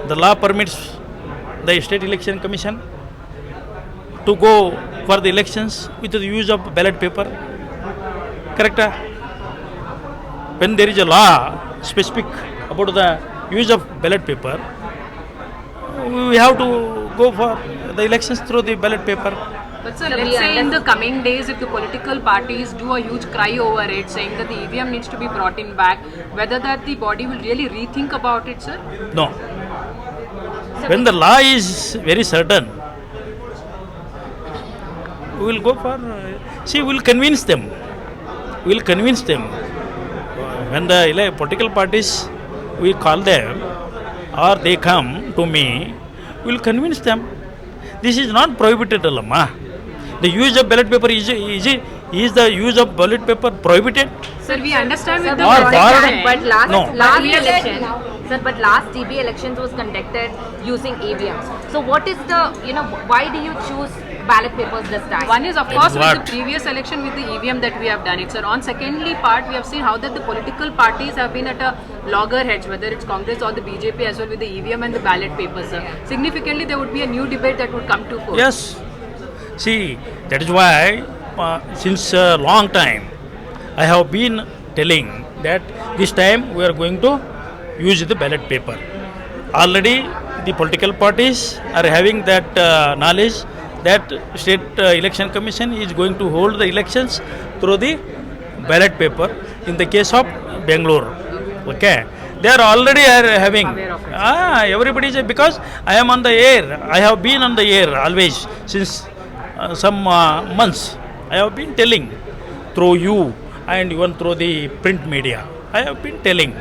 The law permits the State Election Commission to go for the elections with the use of ballot paper. Correct? When there is a law specific about the use of ballot paper, we have to go for the elections through the ballot paper. But sir, let's say in the coming days, if the political parties do a huge cry over it, saying that the EVM needs to be brought in back, whether that the body will really rethink about it, sir? No. When the law is very certain, we will go for, we will convince them. We will convince them. When the political parties, we call them or they come to me, we will convince them. This is not prohibited, Lama. The use of ballot paper, is the use of ballot paper prohibited? Sir, we understand with the but last No. election, sir, but last GB elections was conducted using EVMs. So what is the, why do you choose ballot papers this time? One is of course with what? the previous election with the EVM that we have done it, sir. On secondly part, we have seen how that the political parties have been at a loggerheads, whether it's Congress or the BJP as well with the EVM and the ballot papers, sir. Significantly, there would be a new debate that would come to forth. Yes. See, that is why since a long time I have been telling that this time we are going to use the ballot paper. Already the political parties are having that knowledge that State Election Commission is going to hold the elections through the ballot paper in the case of Bangalore. Okay. They are already having. Everybody is, because I am on the air. I have been on the air always since some months. I have been telling through you and even through the print media. I have been telling